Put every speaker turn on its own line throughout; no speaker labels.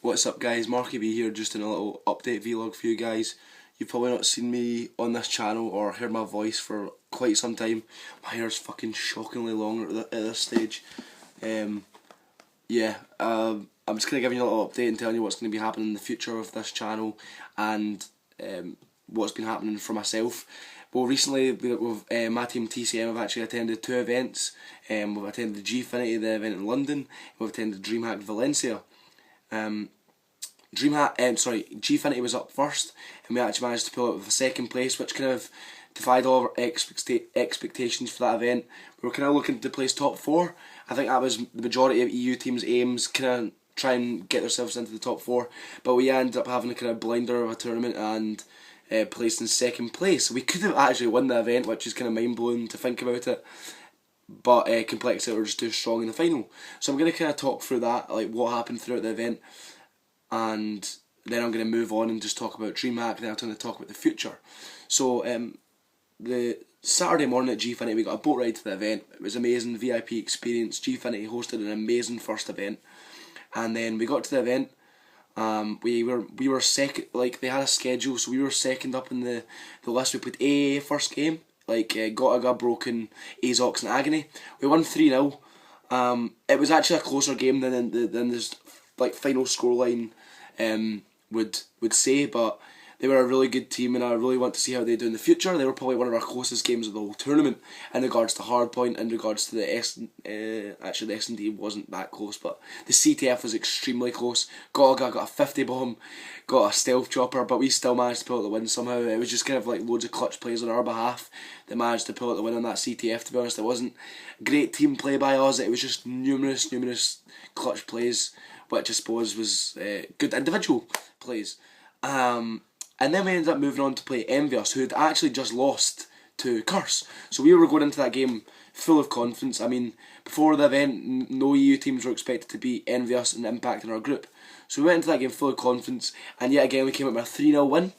What's up guys, MarkyB here, just in a little update vlog for you guys. You've probably not seen me on this channel or heard my voice for quite some time. My hair's fucking shockingly long at this stage. I'm just going to give you a little update and tell you what's going to be happening in the future of this channel and what's been happening for myself. Well, recently with my team TCM have actually attended 2 events. We've attended the Gfinity, the event in London, and we've attended Dreamhack Valencia. Gfinity was up first, and we actually managed to pull out with a second place, which kind of defied all our expectations for that event. We were kind of looking to place top 4. I think that was the majority of EU teams' aims, kind of try and get themselves into the top 4, but we ended up having a kind of blinder of a tournament and placed in second place. We could have actually won the event, which is kind of mind-blowing to think about it, but Complexity were just too strong in the final. So I'm going to kind of talk through that, like what happened throughout the event, and then I'm going to move on and just talk about Dreamhack, and then I'm going to talk about the future. So the Saturday morning at Gfinity we got a boat ride to the event. It was amazing, VIP experience. Gfinity hosted an amazing first event, and then we got to the event. We were second, like they had a schedule, so we were second up in the list. We played AA first game, like Gotaga, Broken, Azox and Agony. We won 3-0. It was actually a closer game than this like final scoreline would say, but they were a really good team, and I really want to see how they do in the future. They were probably one of our closest games of the whole tournament in regards to hardpoint, in regards to the actually the S&D wasn't that close, but the CTF was extremely close. Gotaga got a 50 bomb, got a stealth chopper, but we still managed to pull out the win somehow. It was just kind of like loads of clutch plays on our behalf that managed to pull out the win on that CTF, to be honest. It wasn't great team play by us, it was just numerous clutch plays, which I suppose was good individual plays. And then we ended up moving on to play Envious, who had actually just lost to Curse. So we were going into that game full of confidence. I mean, before the event, no EU teams were expected to beat Envious and Impact in our group. So we went into that game full of confidence, and yet again we came up with a 3-0 win.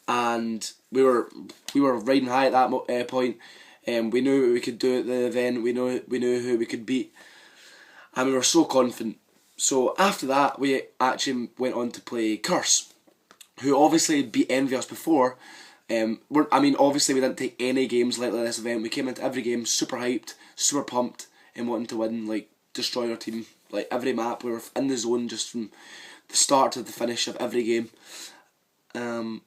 And we were riding high at that point. We knew what we could do at the event. We knew who we could beat, and we were so confident. So after that, we actually went on to play Curse, who obviously beat Envious before. Obviously we didn't take any games lightly this event. We came into every game super hyped, super pumped, and wanting to win, like destroy our team. Like every map, we were in the zone just from the start to the finish of every game. So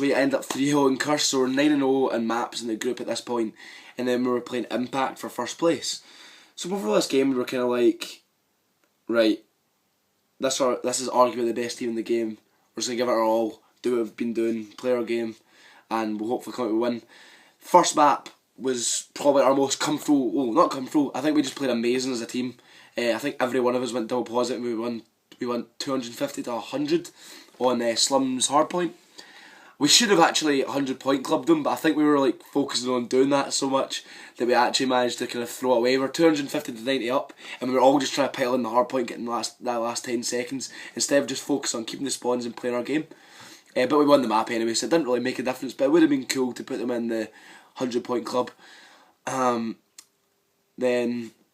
we ended up 3-0 Curse, so we're 9-0 in maps in the group at this point, and then we were playing Impact for first place. So before this game, we were kind of like, right, this is arguably the best team in the game. We're just going to give it our all, do what we've been doing, play our game, and we'll hopefully come out with a win. First map was probably our most comfortable, well, not comfortable, I think we just played amazing as a team. I think every one of us went double positive, and we won 250 to 100 on Slum's hardpoint. We should have actually 100 point clubbed them, but I think we were like focusing on doing that so much that we actually managed to kind of throw it away. We're 250 to 90 up, and we were all just trying to pile in the hard point, getting that last 10 seconds, instead of just focus on keeping the spawns and playing our game. But we won the map anyway, so it didn't really make a difference, but it would have been cool to put them in the 100 point club. Then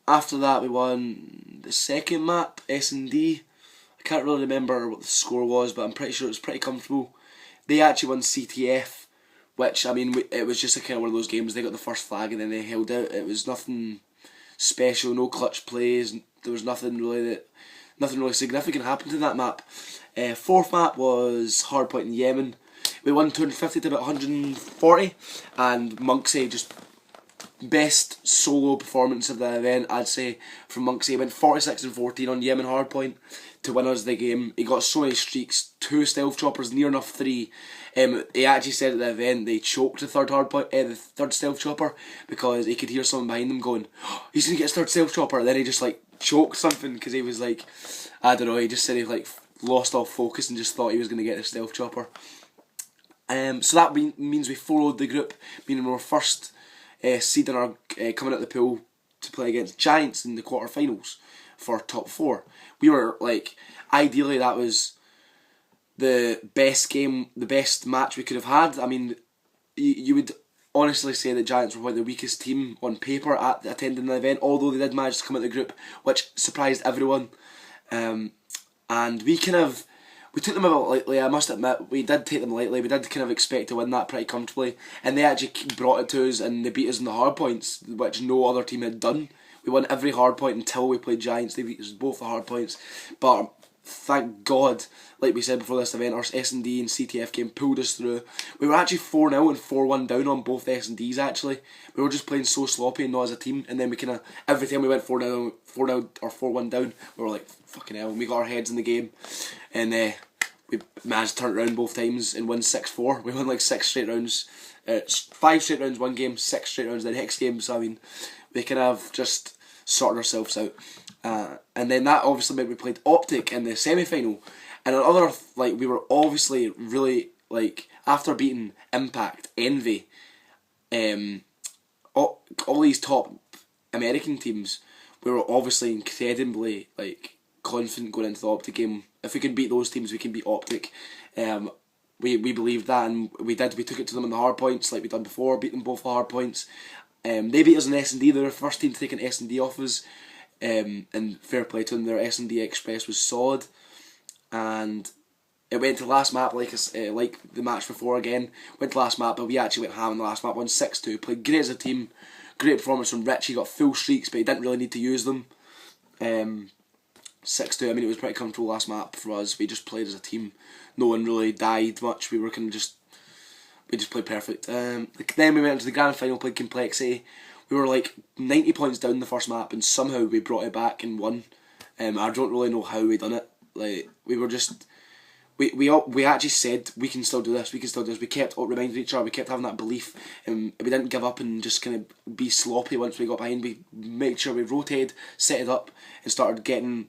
after that we won the second map, S&D. I can't really remember what the score was, but I'm pretty sure it was pretty comfortable. They actually won CTF, which, I mean, it was just a kind of one of those games. They got the first flag and then they held out. It was nothing special, no clutch plays. There was nothing really significant happened in that map. Fourth map was Hardpoint in Yemen. We won 250 to about 140, and Monksy, just best solo performance of the event, I'd say, from Monksy. He went 46 and 14 on Yemen Hardpoint to win us the game. He got so many streaks, 2 stealth choppers, near enough 3. He actually said at the event they choked the third stealth chopper, because he could hear someone behind them going, oh, he's gonna get his 3rd stealth chopper, and then he just like choked something because he was like, I don't know, he just said he like lost all focus and just thought he was gonna get the stealth chopper. So that means we followed the group, meaning we were first seed in our coming out the pool to play against Giants in the quarterfinals for top 4. We were like, ideally that was the best game, the best match we could have had. I mean, you would honestly say that Giants were probably the weakest team on paper at attending the event, although they did manage to come out of the group, which surprised everyone. and we took them a bit lightly. I must admit, we did take them lightly. We did kind of expect to win that pretty comfortably, and they actually brought it to us, and they beat us in the hard points, which no other team had done. We won every hard point until we played Giants. They beat us both the hard points, but thank God, like we said before this event, our S&D and CTF game pulled us through. We were actually 4-0 and 4-1 down on both S&Ds actually. We were just playing so sloppy and not as a team, and then we kind of, every time we went 4-0 or 4-1 down, we were like, fucking hell, and we got our heads in the game, and we managed to turn it around both times and win 6-4. We won like 6 straight rounds, 5 straight rounds one game, 6 straight rounds the next game, so I mean, we kind of just sorted ourselves out. And then that obviously meant we played Optic in the semi-final, and another, like, we were obviously really, like, after beating Impact, Envy, all these top American teams, we were obviously incredibly, like, confident going into the Optic game. If we can beat those teams, we can beat Optic. We believed that, and we did. We took it to them in the hard points like we done before, beat them both the hard points. They beat us in S&D. They were the first team to take an S&D off us, and fair play to them. Their S&D Express was solid, and it went to the last map like the match before again. Went to the last map, but we actually went ham in the last map. Won 6-2. Played great as a team. Great performance from Rich. He got full streaks, but he didn't really need to use them. 6-2. I mean, it was pretty comfortable last map for us. We just played as a team. No one really died much. We were kind of we just played perfect. Then we went into the grand final, played Complexity. We were like 90 points down the first map, and somehow we brought it back and won. I don't really know how we done it. Like, we were just, we actually said we can still do this. We can still do this. We kept reminding each other. We kept having that belief, and we didn't give up and just kind of be sloppy once we got behind. We made sure we rotated, set it up, and started getting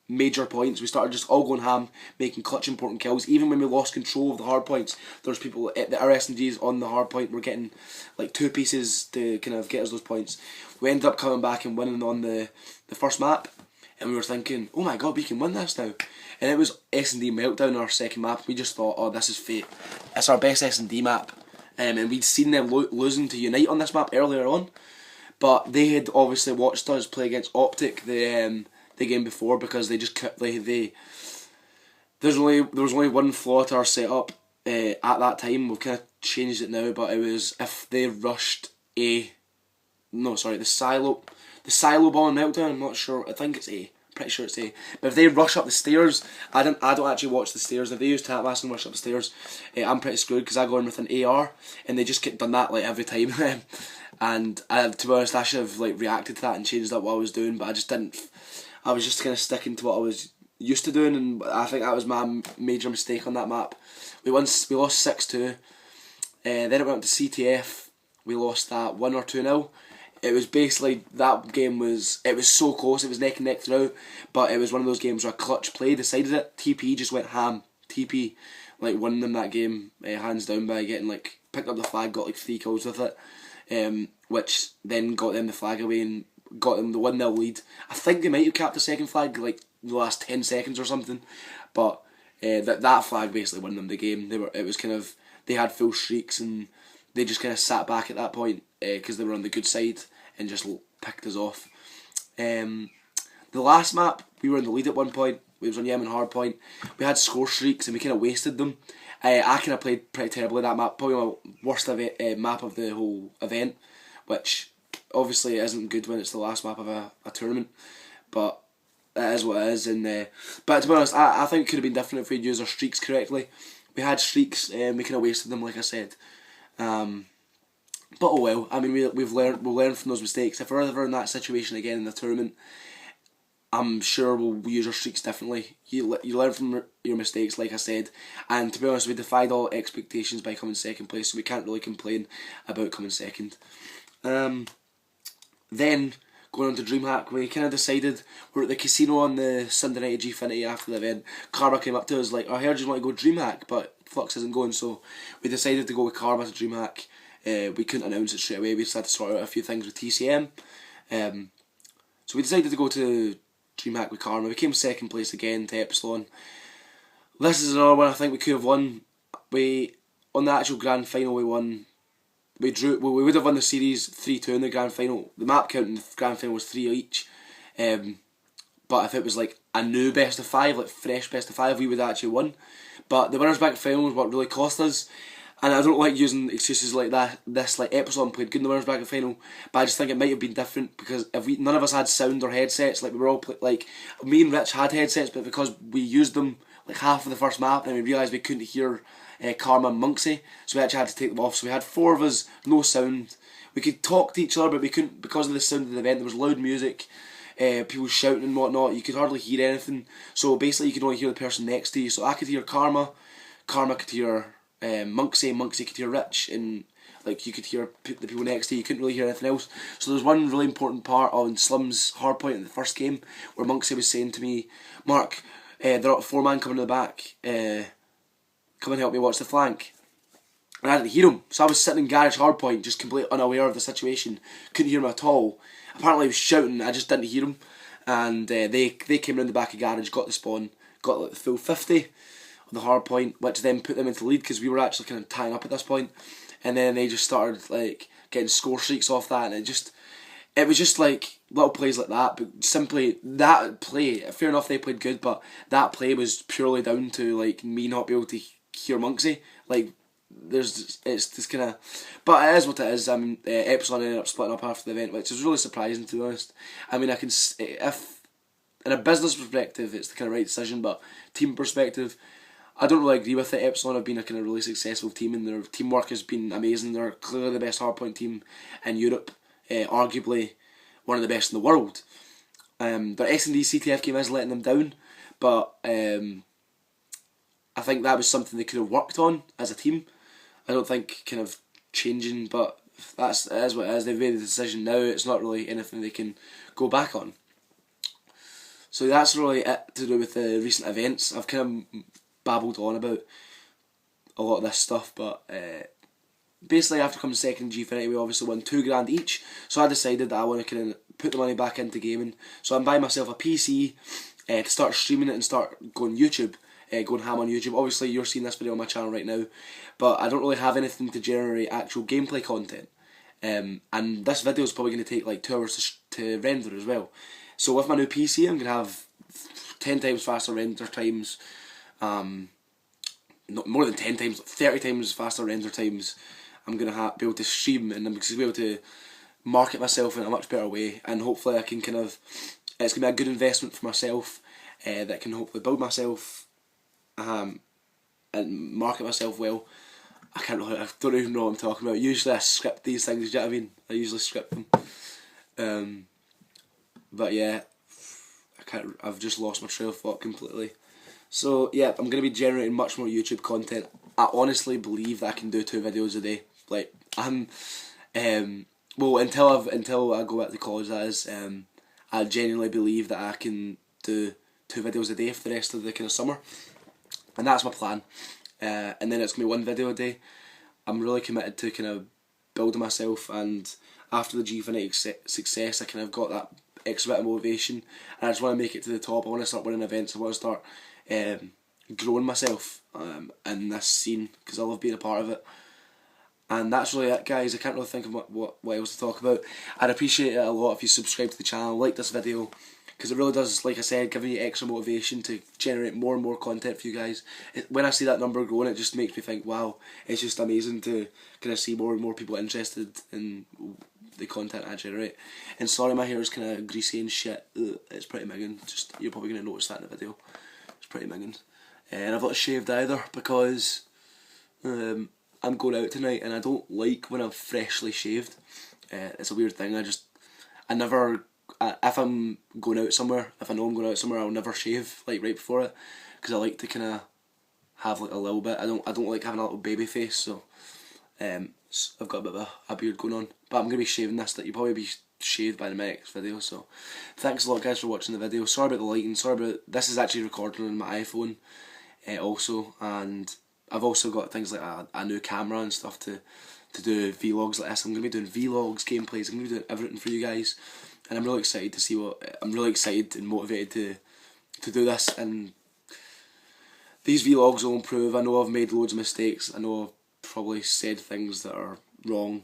major points. We started just all going ham, making clutch important kills. Even when we lost control of the hard points, there was people at our S&Gs on the hard point were getting like 2 pieces to kind of get us those points. We ended up coming back and winning on the first map, and we were thinking, oh my god, we can win this now. And it was S&D Meltdown, our second map. We just thought, oh, this is fate. It's our best S&D map, and we'd seen them losing to Unite on this map earlier on, but they had obviously watched us play against Optic the game before, because they just kept there was only one flaw to our setup at that time. We've kind of changed it now, but it was if they rushed the silo bomb and Meltdown. I'm not sure. I think it's A. Pretty sure it's A. But if they rush up the stairs, I don't actually watch the stairs. If they use tap mask and rush up the stairs, I'm pretty screwed, because I go in with an AR, and they just get done that like every time. And to be honest, I should have like reacted to that and changed up what I was doing, but I just didn't. I was just kind of sticking to what I was used to doing, and I think that was my major mistake on that map. We lost 6-2. Then it went to CTF. We lost that 1 or 2-0. It was basically, that game was so close. It was neck and neck throughout, but it was one of those games where a clutch play decided it. TP just went ham. TP like won them that game hands down by getting like picked up the flag, got like 3 kills with it, which then got them the flag away and got them the 1-0 lead. I think they might have capped the second flag like the last 10 seconds or something, but that flag basically won them the game. They had full streaks, and they just kind of sat back at that point because they were on the good side and just picked us off. The last map, we were in the lead at one point. We was on Yemen hard point. We had score streaks and we kind of wasted them. I kind of played pretty terribly that map. Probably my worst map of the whole event, which obviously isn't good when it's the last map of a tournament, but it is what it is. And but to be honest, I think it could have been different if we'd used our streaks correctly. We had streaks and we kind of wasted them, like I said. But oh well. I mean, we'll learn from those mistakes. If we're ever in that situation again in the tournament, I'm sure we'll use our streaks differently. You learn from your mistakes, like I said. And to be honest, we defied all expectations by coming second place, so we can't really complain about coming second. Then, going on to Dreamhack, we kind of decided, we were at the casino on the Sunday night of Gfinity after the event. Karma came up to us like, I heard you want to go Dreamhack, but Flux isn't going, so we decided to go with Karma to Dreamhack. We couldn't announce it straight away, we just had to sort out a few things with TCM. So we decided to go to Dreamhack with Karma. We came second place again to Epsilon. This is another one I think we could have won. On the actual grand final we won. We would have won the series 3-2 in the grand final. The map count in the grand final was 3 each, but but if it was like a new best of 5, like fresh best of 5, we would actually won. But the winners bracket final is what really cost us. And I don't like using excuses like that. This like Epsilon played good in the winners bracket final, but I just think it might have been different because if none of us had sound or headsets, like we were all like me and Rich had headsets, but because we used them like half of the first map, and we realised we couldn't hear Karma and Monksy, so we actually had to take them off. So we had 4 of us, no sound. We could talk to each other, but we couldn't because of the sound of the event. There was loud music, people shouting and whatnot. You could hardly hear anything. So basically, you could only hear the person next to you. So I could hear Karma, Karma could hear Monksy, Monksy could hear Rich, and like you could hear the people next to you. You couldn't really hear anything else. So there's one really important part on Slim's hardpoint in the first game where Monksy was saying to me, "Mark, they're up 4-man coming to the back. Come and help me watch the flank." And I didn't hear him, so I was sitting in garage hardpoint, just completely unaware of the situation. Couldn't hear him at all. Apparently he was shouting, I just didn't hear him. And they came around the back of garage, got the spawn, got like the full 50 on the hardpoint, which then put them into the lead because we were actually kind of tying up at this point. And then they just started like getting score streaks off that, and it was just like little plays like that. But simply that play, fair enough, they played good, but that play was purely down to like me not being able to hear Monksy. Like it's just kind of, but it is what it is. I mean, Epsilon ended up splitting up after the event, which is really surprising to be honest. I mean, if in a business perspective it's the kind of right decision, but team perspective, I don't really agree with it. Epsilon have been a kind of really successful team, and their teamwork has been amazing. They're clearly the best hardpoint team in Europe, arguably one of the best in the world. Their S&D CTF game is letting them down, but I think that was something they could have worked on as a team. I don't think kind of changing, but it is what it is. They've made the decision now. It's not really anything they can go back on. So that's really it to do with the recent events. I've kind of babbled on about a lot of this stuff, but basically after coming second in Gfinity, we obviously won $2,000 each. So I decided that I want to kind of put the money back into gaming. So I'm buying myself a PC to start streaming it and start going YouTube. Going ham on YouTube. Obviously you're seeing this video on my channel right now, but I don't really have anything to generate actual gameplay content, and this video is probably going to take like 2 hours to render as well. So with my new PC I'm going to have 10 times faster render times, not more than 10 times, 30 times faster render times. I'm going to be able to stream, and I'm going to be able to market myself in a much better way, and hopefully I can kind of, it's going to be a good investment for myself that can hopefully build myself and market myself well. I don't even know what I'm talking about. Usually I script these things, do you know what I mean? I usually script them. But yeah, I've just lost my trail of thought completely. So yeah, I'm going to be generating much more YouTube content. I honestly believe that I can do 2 videos a day. Like, well, until I go back to college, that is, I genuinely believe that I can do 2 videos a day for the rest of the kind of summer. And that's my plan, and then it's going to be 1 video a day. I'm really committed to kind of building myself, and after the Gfinity success I kind of got that extra bit of motivation, and I just want to make it to the top. I want to start winning events. I want to start growing myself in this scene, because I love being a part of it. And that's really it, guys. I can't really think of what else to talk about. I'd appreciate it a lot if you subscribe to the channel, like this video, because it really does, like I said, give me extra motivation to generate more and more content for you guys. When I see that number growing, it just makes me think, wow, it's just amazing to kind of see more and more people interested in the content I generate. And sorry, my hair is kind of greasy and shit. Ugh, it's pretty minging. Just, you're probably going to notice that in the video. It's pretty minging. And I've not shaved either, because I'm going out tonight and I don't like when I'm freshly shaved. It's a weird thing. I never, if I'm going out somewhere, if I know I'm going out somewhere, I'll never shave like right before it, because I like to kind of have like a little bit. I don't like having a little baby face, so I've got a bit of a beard going on. But I'm gonna be shaving this. That you'll probably be shaved by the next video. So thanks a lot, guys, for watching the video. Sorry about the lighting. Sorry about this is actually recording on my iPhone also, and I've also got things like a new camera and stuff to do vlogs like this. I'm going to be doing vlogs, gameplays, I'm going to be doing everything for you guys, and I'm really excited to see I'm really excited and motivated to do this, and these vlogs will improve. I know I've made loads of mistakes, I know I've probably said things that are wrong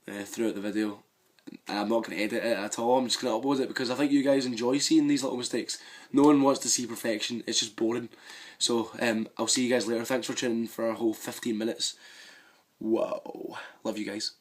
throughout the video, I'm not going to edit it at all. I'm just going to upload it because I think you guys enjoy seeing these little mistakes. No one wants to see perfection. It's just boring. So I'll see you guys later. Thanks for tuning in for a whole 15 minutes. Whoa. Love you guys.